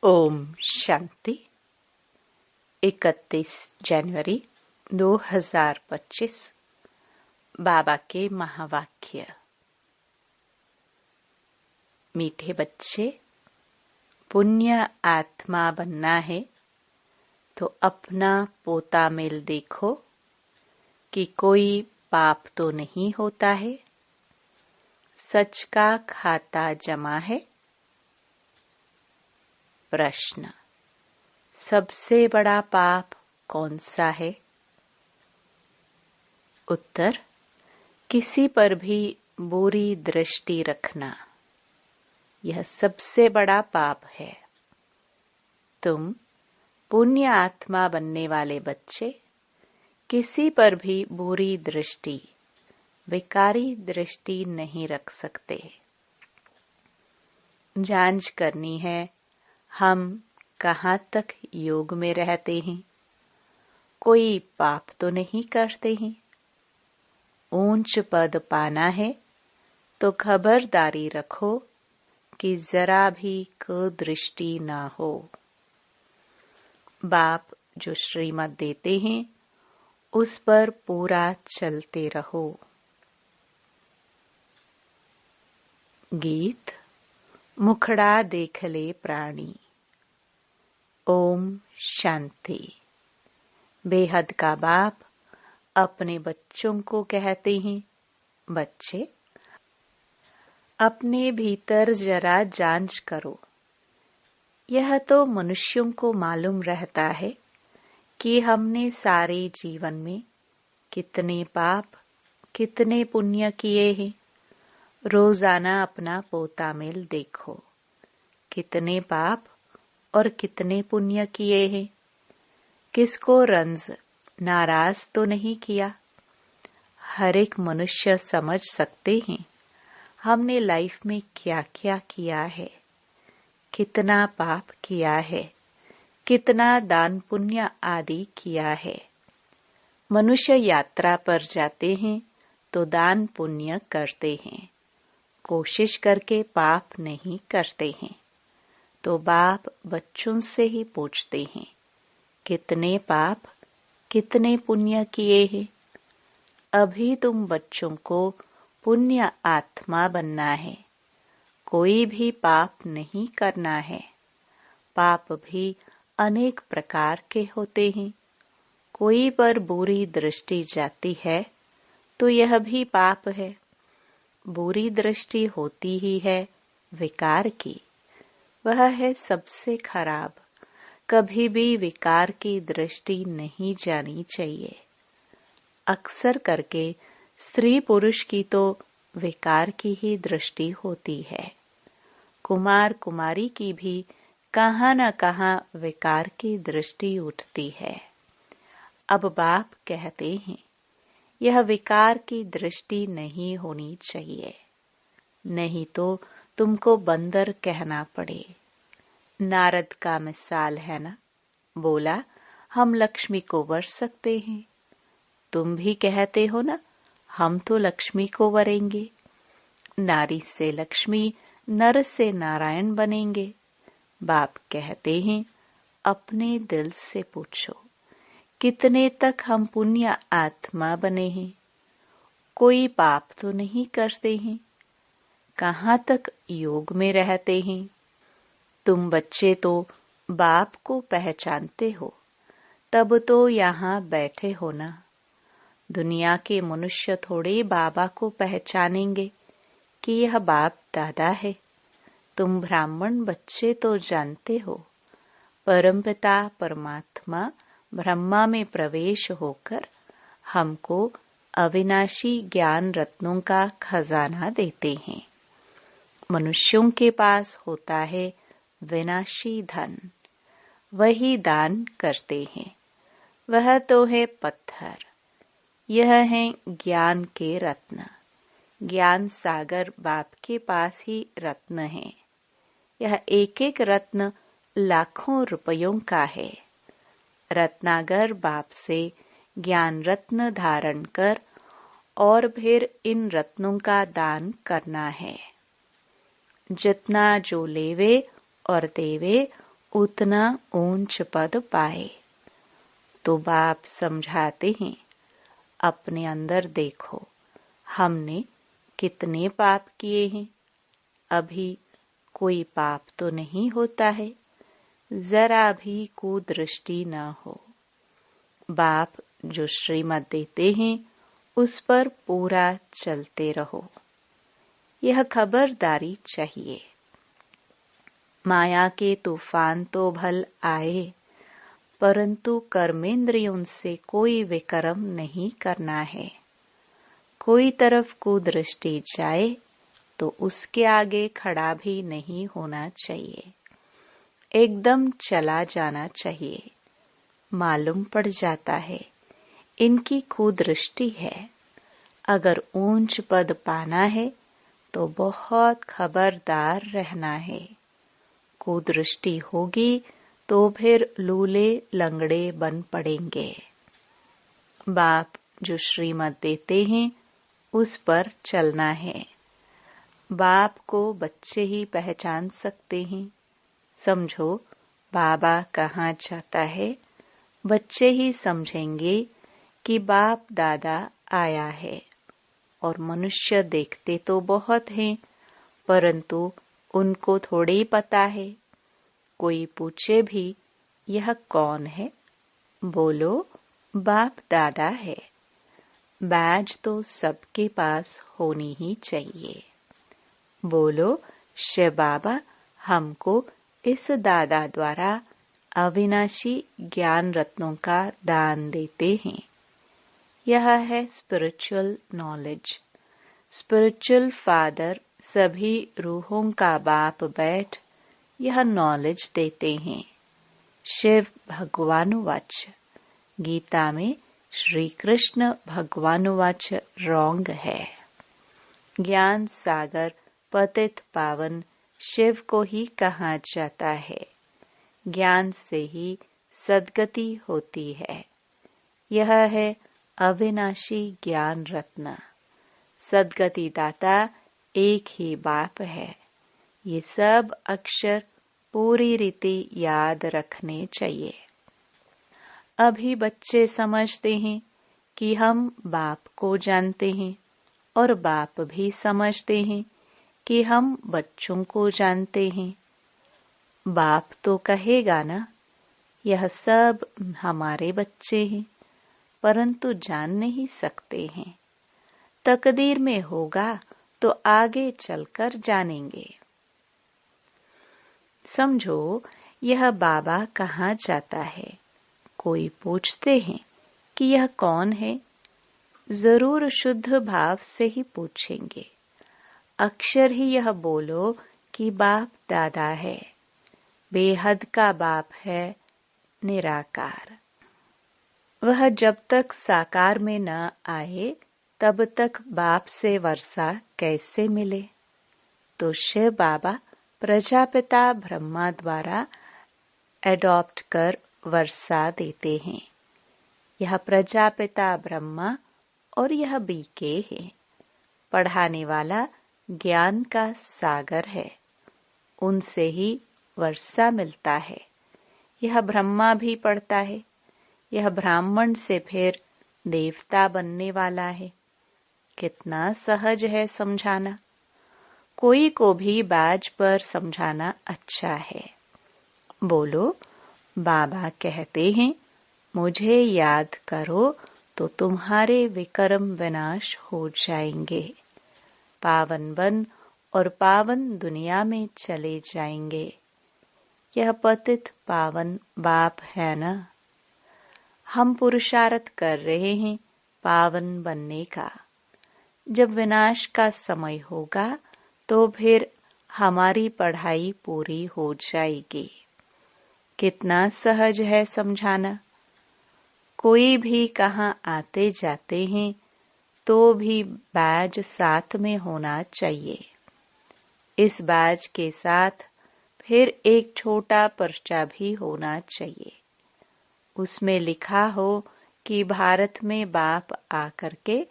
ओम शांति। 31 जनवरी 2025 बाबा के महावाक्य। मीठे बच्चे, पुण्य आत्मा बनना है तो अपना पोता मेल देखो कि कोई पाप तो नहीं होता है। सच का खाता जमा है। प्रश्न: सबसे बड़ा पाप कौन सा है? उत्तर: किसी पर भी बुरी दृष्टि रखना, यह सबसे बड़ा पाप है। तुम पुण्य आत्मा बनने वाले बच्चे किसी पर भी बुरी दृष्टि, विकारी दृष्टि नहीं रख सकते। जांच करनी है, हम कहाँ तक योग में रहते हैं, कोई पाप तो नहीं करते हैं। ऊंच पद पाना है तो खबरदारी रखो कि जरा भी कुदृष्टि ना हो। बाप जो श्रीमत देते हैं उस पर पूरा चलते रहो। गीत मुखड़ा देख ले प्राणी। ओम शांति। बेहद का बाप अपने बच्चों को कहते हैं, बच्चे अपने भीतर जरा जांच करो। यह तो मनुष्यों को मालूम रहता है कि हमने सारे जीवन में कितने पाप कितने पुण्य किए हैं। रोजाना अपना पोता मेल देखो, कितने पाप और कितने पुण्य किए हैं। किसको रंज नाराज तो नहीं किया। हर एक मनुष्य समझ सकते हैं हमने लाइफ में क्या क्या किया है, कितना पाप किया है, कितना दान पुण्य आदि किया है। मनुष्य यात्रा पर जाते हैं तो दान पुण्य करते हैं, कोशिश करके पाप नहीं करते हैं। तो बाप बच्चों से ही पूछते हैं, कितने पाप कितने पुण्य किए हैं। अभी तुम बच्चों को पुण्य आत्मा बनना है, कोई भी पाप नहीं करना है। पाप भी अनेक प्रकार के होते हैं। कोई पर बुरी दृष्टि जाती है तो यह भी पाप है। बुरी दृष्टि होती ही है विकार की, वह है सबसे खराब। कभी भी विकार की दृष्टि नहीं जानी चाहिए। अक्सर करके स्त्री पुरुष की तो विकार की ही दृष्टि होती है। कुमार कुमारी की भी कहाँ न कहाँ विकार की दृष्टि उठती है। अब बाप कहते हैं, यह विकार की दृष्टि नहीं होनी चाहिए, नहीं तो तुमको बंदर कहना पड़े। नारद का मिसाल है ना, बोला हम लक्ष्मी को वर सकते हैं। तुम भी कहते हो ना, हम तो लक्ष्मी को वरेंगे। नारी से लक्ष्मी, नर से नारायण बनेंगे। बाप कहते हैं, अपने दिल से पूछो, कितने तक हम पुण्य आत्मा बने हैं। कोई पाप तो नहीं करते हैं। कहाँ तक योग में रहते हैं। तुम बच्चे तो बाप को पहचानते हो, तब तो यहाँ बैठे हो ना। दुनिया के मनुष्य थोड़े बाबा को पहचानेंगे कि यह बाप दादा है। तुम ब्राह्मण बच्चे तो जानते हो, परमपिता परमात्मा ब्रह्मा में प्रवेश होकर हमको अविनाशी ज्ञान रत्नों का खजाना देते हैं। मनुष्यों के पास होता है विनाशी धन, वही दान करते हैं। वह तो है पत्थर, यह है ज्ञान के रत्न। ज्ञान सागर बाप के पास ही रत्न है। यह एक एक रत्न लाखों रुपयों का है। रत्नागर बाप से ज्ञान रत्न धारण कर और फिर इन रत्नों का दान करना है। जितना जो लेवे और देवे उतना ऊंच पद पाए। तो बाप समझाते हैं, अपने अंदर देखो, हमने कितने पाप किए हैं। अभी कोई पाप तो नहीं होता है, जरा भी कुदृष्टि न हो। बाप जो श्रीमत देते हैं उस पर पूरा चलते रहो, यह खबरदारी चाहिए। माया के तूफान तो भल आए, परंतु कर्मेंद्रियों से कोई विकर्म नहीं करना है। कोई तरफ कुदृष्टि जाए तो उसके आगे खड़ा भी नहीं होना चाहिए, एकदम चला जाना चाहिए। मालूम पड़ जाता है इनकी कुदृष्टि है। अगर ऊंच पद पाना है तो बहुत खबरदार रहना है। कुदृष्टि होगी तो फिर लूले लंगड़े बन पड़ेंगे। बाप जो श्रीमत देते हैं उस पर चलना है। बाप को बच्चे ही पहचान सकते हैं। समझो बाबा कहाँ जाता है, बच्चे ही समझेंगे कि बाप दादा आया है। और मनुष्य देखते तो बहुत हैं, परंतु उनको थोड़ी पता है। कोई पूछे भी यह कौन है, बोलो बाप दादा है। बैज तो सबके पास होनी ही चाहिए। बोलो शिव बाबा हमको इस दादा द्वारा अविनाशी ज्ञान रत्नों का दान देते हैं। यह है स्पिरिचुअल नॉलेज। स्पिरिचुअल फादर सभी रूहों का बाप बैठ यह नॉलेज देते हैं। शिव भगवानुवाच, गीता में श्री कृष्ण भगवानुवाच रॉन्ग है। ज्ञान सागर पतित पावन शिव को ही कहा जाता है। ज्ञान से ही सद्गति होती है। यह है अविनाशी ज्ञान रत्न। सद्गति दाता एक ही बाप है। ये सब अक्षर पूरी रीति याद रखने चाहिए। अभी बच्चे समझते हैं कि हम बाप को जानते हैं, और बाप भी समझते हैं कि हम बच्चों को जानते हैं। बाप तो कहेगा ना, यह सब हमारे बच्चे हैं, परंतु जान नहीं सकते हैं। तकदीर में होगा तो आगे चलकर जानेंगे। समझो यह बाबा कहाँ जाता है। कोई पूछते हैं कि यह कौन है, जरूर शुद्ध भाव से ही पूछेंगे। अक्षर ही यह बोलो कि बाप दादा है। बेहद का बाप है, निराकार। वह जब तक साकार में न आए तब तक बाप से वर्षा कैसे मिले। तो शिव बाबा प्रजापिता ब्रह्मा द्वारा एडॉप्ट कर वर्षा देते हैं। यह प्रजापिता ब्रह्मा और यह बीके है। पढ़ाने वाला ज्ञान का सागर है, उनसे ही वर्षा मिलता है। यह ब्रह्मा भी पढ़ता है। यह ब्राह्मण से फिर देवता बनने वाला है। कितना सहज है समझाना। कोई को भी बाज पर समझाना अच्छा है। बोलो बाबा कहते हैं, मुझे याद करो तो तुम्हारे विकर्म विनाश हो जाएंगे। पावन बन और पावन दुनिया में चले जाएंगे। यह पतित पावन बाप है ना। हम पुरुषार्थ कर रहे हैं पावन बनने का। जब विनाश का समय होगा तो फिर हमारी पढ़ाई पूरी हो जाएगी। कितना सहज है समझाना। कोई भी कहाँ आते जाते हैं तो भी बैज साथ में होना चाहिए। इस बैज के साथ फिर एक छोटा पर्चा भी होना चाहिए। उसमें लिखा हो कि भारत में बाप आकर के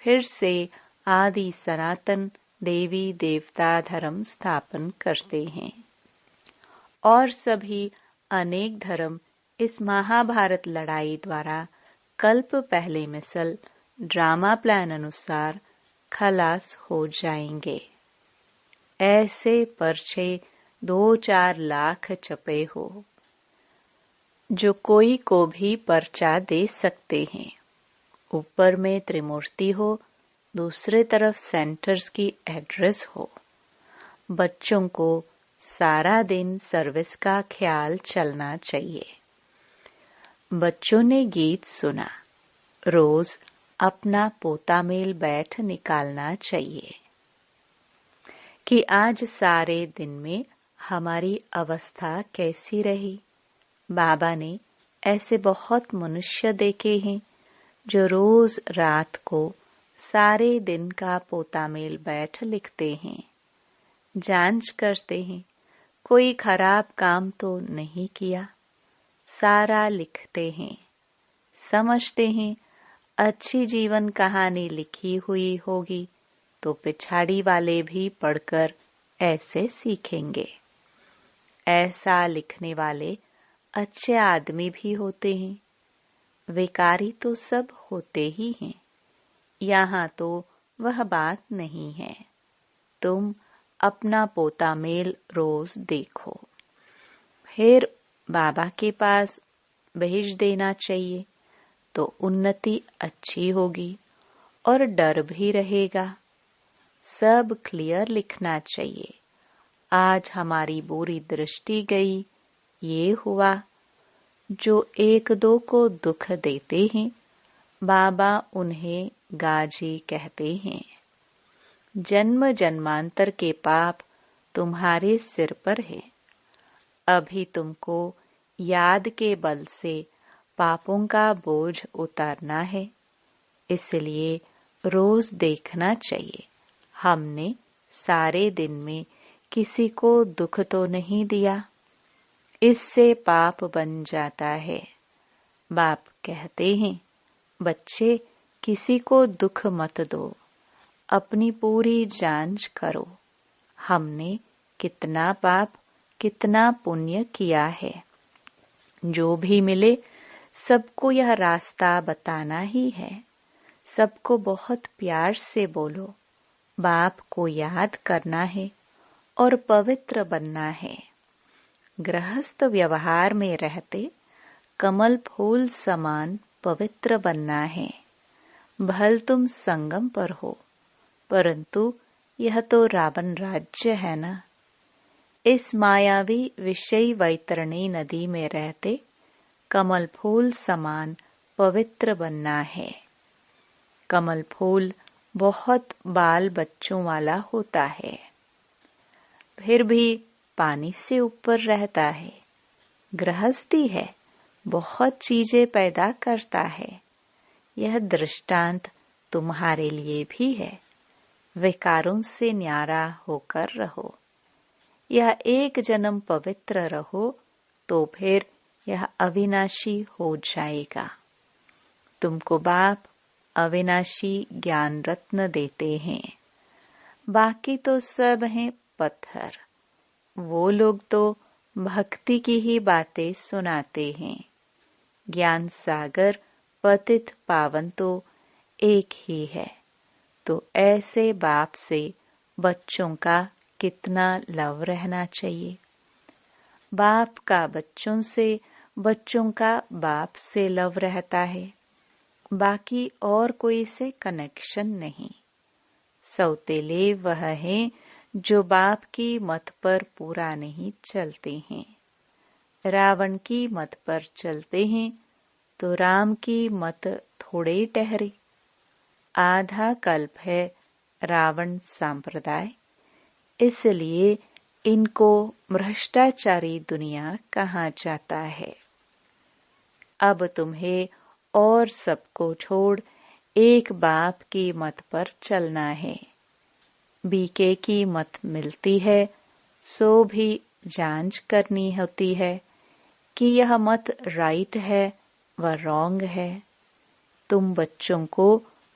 फिर से आदि सनातन देवी देवता धर्म स्थापन करते हैं और सभी अनेक धर्म इस महाभारत लड़ाई द्वारा कल्प पहले मिसल ड्रामा प्लान अनुसार खलास हो जाएंगे। ऐसे पर्चे 2-4 लाख छपे हो, जो कोई को भी पर्चा दे सकते हैं। ऊपर में त्रिमूर्ति हो, दूसरे तरफ सेंटर्स की एड्रेस हो। बच्चों को सारा दिन सर्विस का ख्याल चलना चाहिए। बच्चों ने गीत सुना, रोज अपना पोता मेल बैठ निकालना चाहिए कि आज सारे दिन में हमारी अवस्था कैसी रही। बाबा ने ऐसे बहुत मनुष्य देखे हैं जो रोज रात को सारे दिन का पोता मेल बैठ लिखते हैं, जांच करते हैं कोई खराब काम तो नहीं किया, सारा लिखते हैं। समझते हैं अच्छी जीवन कहानी लिखी हुई होगी तो पिछाड़ी वाले भी पढ़कर ऐसे सीखेंगे। ऐसा लिखने वाले अच्छे आदमी भी होते हैं, विकारी तो सब होते ही हैं। यहाँ तो वह बात नहीं है। तुम अपना पोता मेल रोज देखो, फिर बाबा के पास भेज देना चाहिए तो उन्नति अच्छी होगी और डर भी रहेगा। सब क्लियर लिखना चाहिए। आज हमारी बुरी दृष्टि गई, ये हुआ। जो 1-2 को दुख देते हैं, बाबा उन्हें गाजी कहते हैं। जन्म जन्मांतर के पाप तुम्हारे सिर पर है। अभी तुमको याद के बल से पापों का बोझ उतारना है, इसलिए रोज देखना चाहिए हमने सारे दिन में किसी को दुख तो नहीं दिया। इससे पाप बन जाता है। बाप कहते हैं, बच्चे किसी को दुख मत दो, अपनी पूरी जांच करो हमने कितना पाप कितना पुण्य किया है। जो भी मिले सबको यह रास्ता बताना ही है। सबको बहुत प्यार से बोलो, बाप को याद करना है और पवित्र बनना है। गृहस्थ व्यवहार में रहते कमल फूल समान पवित्र बनना है। भल तुम संगम पर हो, परंतु यह तो रावण राज्य है ना। इस मायावी विषयी वैतरणी नदी में रहते कमल फूल समान पवित्र बनना है। कमल फूल बहुत बाल बच्चों वाला होता है, फिर भी पानी से ऊपर रहता है। गृहस्थी है, बहुत चीजें पैदा करता है। यह दृष्टांत तुम्हारे लिए भी है। विकारों से न्यारा होकर रहो। यह एक जन्म पवित्र रहो तो फिर यह अविनाशी हो जाएगा। तुमको बाप अविनाशी ज्ञान रत्न देते हैं, बाकी तो सब हैं पत्थर। वो लोग तो भक्ति की ही बातें सुनाते हैं। ज्ञान सागर पतित पावन तो एक ही है। तो ऐसे बाप से बच्चों का कितना लव रहना चाहिए। बाप का बच्चों से, बच्चों का बाप से लव रहता है, बाकी और कोई से कनेक्शन नहीं। सौतेले वह हैं जो बाप की मत पर पूरा नहीं चलते हैं। रावण की मत पर चलते हैं तो राम की मत थोड़े ठहरे। आधा कल्प है रावण संप्रदाय, इसलिए इनको भ्रष्टाचारी दुनिया कहा जाता है। अब तुम्हें और सबको छोड़ एक बाप की मत पर चलना है। बीके की मत मिलती है सो भी जांच करनी होती है कि यह मत राइट है व रॉन्ग है। तुम बच्चों को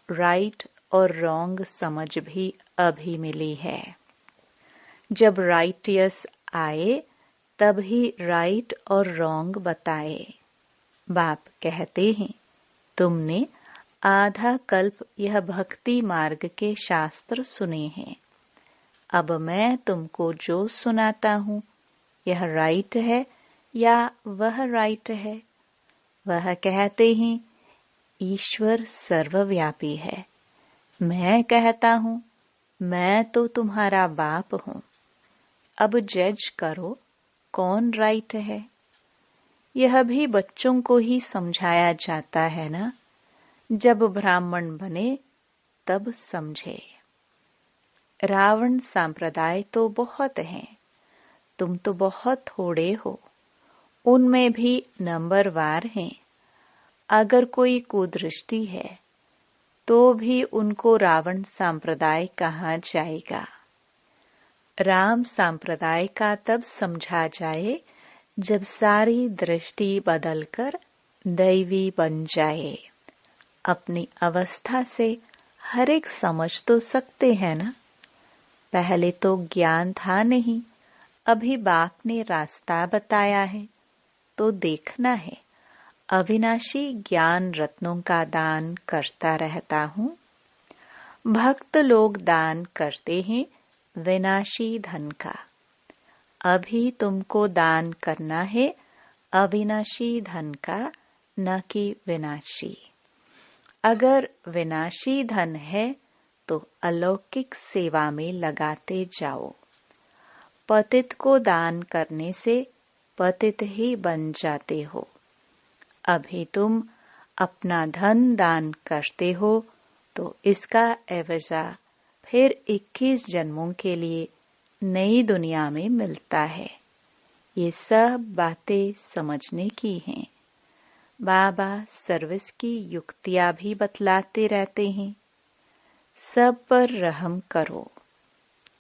राइट और रॉन्ग समझ भी अभी मिली है। जब राइटियस आए तब ही राइट और रॉन्ग बताए। बाप कहते हैं, तुमने आधा कल्प यह भक्ति मार्ग के शास्त्र सुने हैं। अब मैं तुमको जो सुनाता हूँ, यह राइट है या वह राइट है। वह कहते हैं, ईश्वर सर्वव्यापी है। मैं कहता हूँ, मैं तो तुम्हारा बाप हूँ। अब जज करो कौन राइट है। यह भी बच्चों को ही समझाया जाता है ना। जब ब्राह्मण बने तब समझे। रावण संप्रदाय तो बहुत हैं, तुम तो बहुत थोड़े हो। उनमें भी नंबरवार हैं। अगर कोई कुदृष्टि है तो भी उनको रावण संप्रदाय कहा जाएगा। राम संप्रदाय का तब समझा जाए जब सारी दृष्टि बदलकर दैवी बन जाए। अपनी अवस्था से हर एक समझ तो सकते हैं ना। पहले तो ज्ञान था नहीं, अभी बाप ने रास्ता बताया है तो देखना है। अविनाशी ज्ञान रत्नों का दान करता रहता हूँ। भक्त लोग दान करते हैं विनाशी धन का। अभी तुमको दान करना है अविनाशी धन का, न कि विनाशी। अगर विनाशी धन है तो अलौकिक सेवा में लगाते जाओ। पतित को दान करने से पतित ही बन जाते हो। अभी तुम अपना धन दान करते हो तो इसका एवजा फिर 21 जन्मों के लिए नई दुनिया में मिलता है। ये सब बातें समझने की हैं। बाबा सर्विस की युक्तियां भी बतलाते रहते हैं। सब पर रहम करो।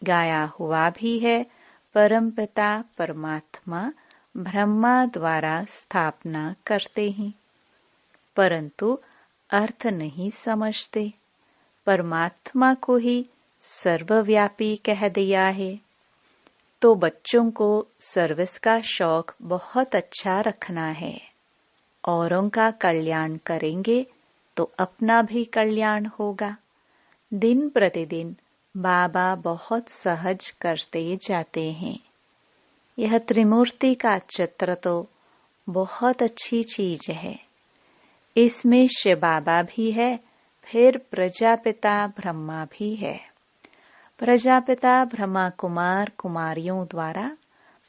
गाया हुआ भी है, परमपिता परमात्मा ब्रह्मा द्वारा स्थापना करते हैं, परंतु अर्थ नहीं समझते। परमात्मा को ही सर्वव्यापी कह दिया है। तो बच्चों को सर्विस का शौक बहुत अच्छा रखना है। औरों का कल्याण करेंगे तो अपना भी कल्याण होगा। दिन प्रतिदिन बाबा बहुत सहज करते जाते हैं। यह त्रिमूर्ति का चित्र तो बहुत अच्छी चीज है। इसमें शिव बाबा भी है, फिर प्रजापिता ब्रह्मा भी है। प्रजापिता ब्रह्मा कुमार कुमारियों द्वारा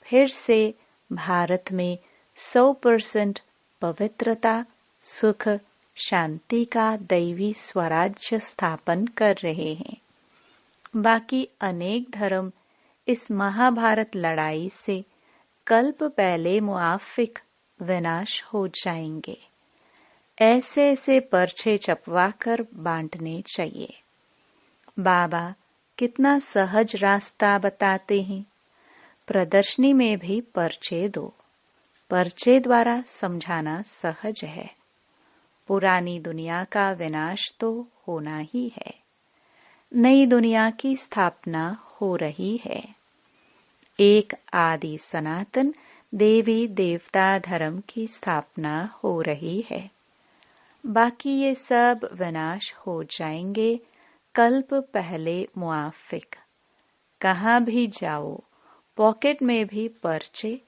फिर से भारत में 100% पवित्रता, सुख, शांति का दैवी स्वराज्य स्थापन कर रहे हैं। बाकी अनेक धर्म इस महाभारत लड़ाई से कल्प पहले मुआफिक विनाश हो जाएंगे। ऐसे ऐसे पर्चे छपवाकर बांटने चाहिए। बाबा कितना सहज रास्ता बताते हैं। प्रदर्शनी में भी पर्चे दो। पर्चे द्वारा समझाना सहज है। पुरानी दुनिया का विनाश तो होना ही है। नई दुनिया की स्थापना हो रही है। एक आदि सनातन देवी देवता धर्म की स्थापना हो रही है। बाकी ये सब विनाश हो जाएंगे कल्प पहले मुआफिक। कहाँ भी जाओ, पॉकेट में भी पर्चे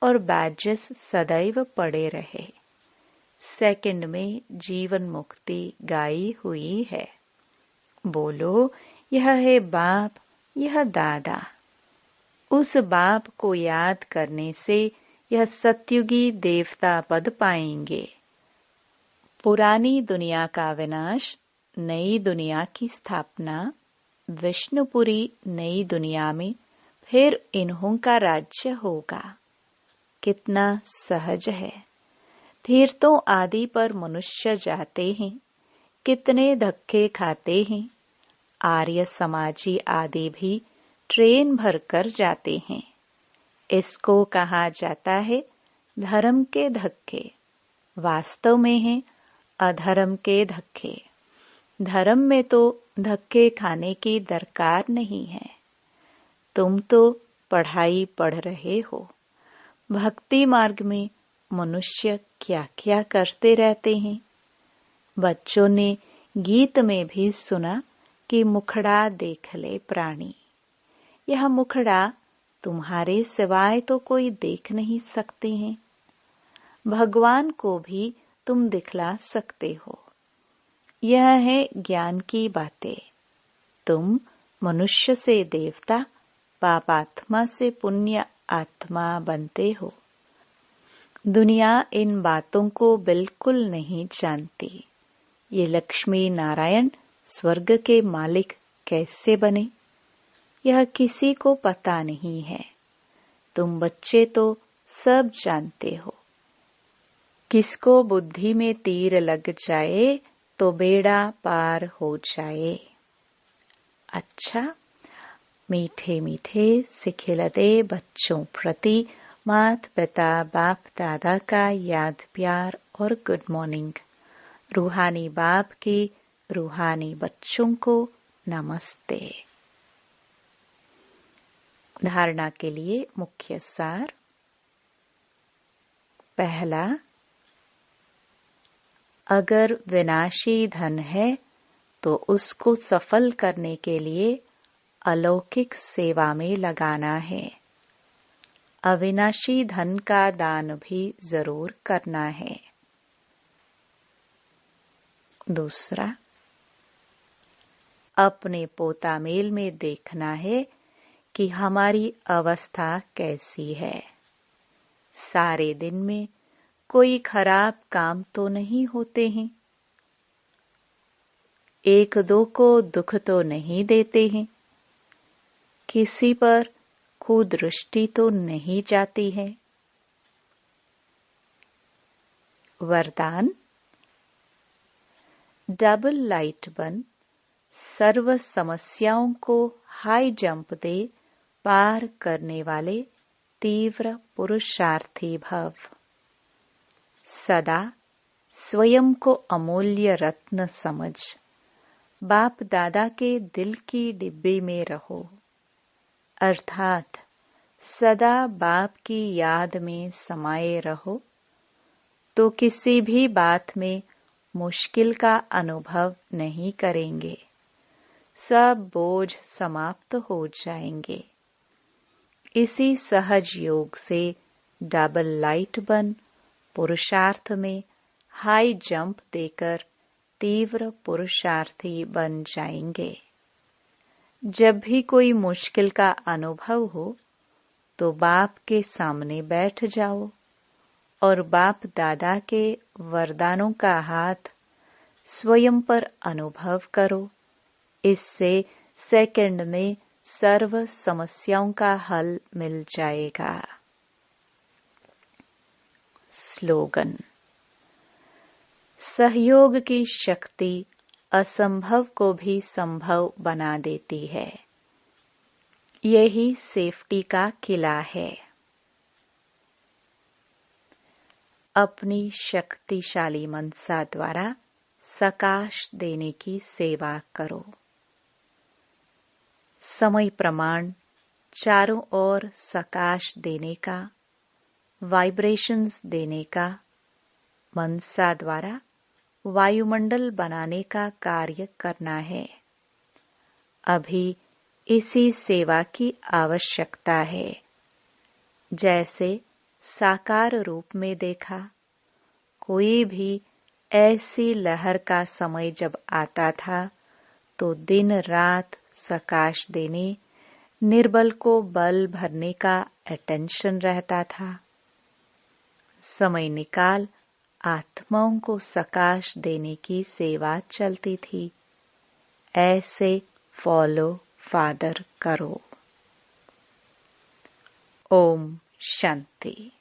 और बैजेस सदैव पड़े रहे। सेकंड में जीवन मुक्ति गाई हुई है। बोलो, यह है बाप, यह दादा। उस बाप को याद करने से यह सत्युगी देवता पद पाएंगे। पुरानी दुनिया का विनाश, नई दुनिया की स्थापना, विष्णुपुरी नई दुनिया में फिर इन्हों का राज्य होगा। कितना सहज है। तीर्थों आदि पर मनुष्य जाते हैं, कितने धक्के खाते हैं। आर्य समाजी आदि भी ट्रेन भरकर जाते हैं। इसको कहा जाता है धर्म के धक्के। वास्तव में है अधर्म के धक्के। धर्म में तो धक्के खाने की दरकार नहीं है। तुम तो पढ़ाई पढ़ रहे हो, भक्ति मार्ग में मनुष्य क्या क्या करते रहते हैं। बच्चों ने गीत में भी सुना कि मुखड़ा देख ले प्राणी। यह मुखड़ा तुम्हारे सिवाय तो कोई देख नहीं सकते हैं। भगवान को भी तुम दिखला सकते हो। यह है ज्ञान की बातें। तुम मनुष्य से देवता, पापात्मा से पुण्य आत्मा बनते हो। दुनिया इन बातों को बिल्कुल नहीं जानती। ये लक्ष्मी नारायण स्वर्ग के मालिक कैसे बने, यह किसी को पता नहीं है। तुम बच्चे तो सब जानते हो। किसको बुद्धि में तीर लग जाए तो बेड़ा पार हो जाए। अच्छा, मीठे मीठे सिखिलते बच्चों प्रति माता पिता बाप दादा का याद प्यार और गुड मॉर्निंग। रूहानी बाप की रूहानी बच्चों को नमस्ते। धारणा के लिए मुख्य सार। पहला, अगर विनाशी धन है तो उसको सफल करने के लिए अलौकिक सेवा में लगाना है। अविनाशी धन का दान भी जरूर करना है। दूसरा, अपने पोतामेल में देखना है कि हमारी अवस्था कैसी है। सारे दिन में कोई खराब काम तो नहीं होते हैं। एक दो को दुख तो नहीं देते हैं। किसी पर कुदृष्टि तो नहीं जाती है। वरदान, डबल लाइट बन सर्व समस्याओं को हाई जंप दे पार करने वाले तीव्र पुरुषार्थी भव। सदा स्वयं को अमूल्य रत्न समझ बाप दादा के दिल की डिब्बी में रहो, अर्थात सदा बाप की याद में समाये रहो, तो किसी भी बात में मुश्किल का अनुभव नहीं करेंगे। सब बोझ समाप्त हो जाएंगे। इसी सहज योग से डबल लाइट बन पुरुषार्थ में हाई जंप देकर तीव्र पुरुषार्थी बन जाएंगे। जब भी कोई मुश्किल का अनुभव हो तो बाप के सामने बैठ जाओ और बाप दादा के वरदानों का हाथ स्वयं पर अनुभव करो। इससे सेकंड में सर्व समस्याओं का हल मिल जाएगा। स्लोगन, सहयोग की शक्ति असंभव को भी संभव बना देती है। यही सेफ्टी का किला है। अपनी शक्तिशाली मनसा द्वारा सकाश देने की सेवा करो। समय प्रमाण चारों ओर सकाश देने का, वाइब्रेशंस देने का, मनसा द्वारा वायुमंडल बनाने का कार्य करना है। अभी इसी सेवा की आवश्यकता है। जैसे साकार रूप में देखा, कोई भी ऐसी लहर का समय जब आता था तो दिन रात सकाश देने, निर्बल को बल भरने का अटेंशन रहता था। समय निकाल आत्माओं को सकाश देने की सेवा चलती थी। ऐसे फॉलो फादर करो। ओम शांति।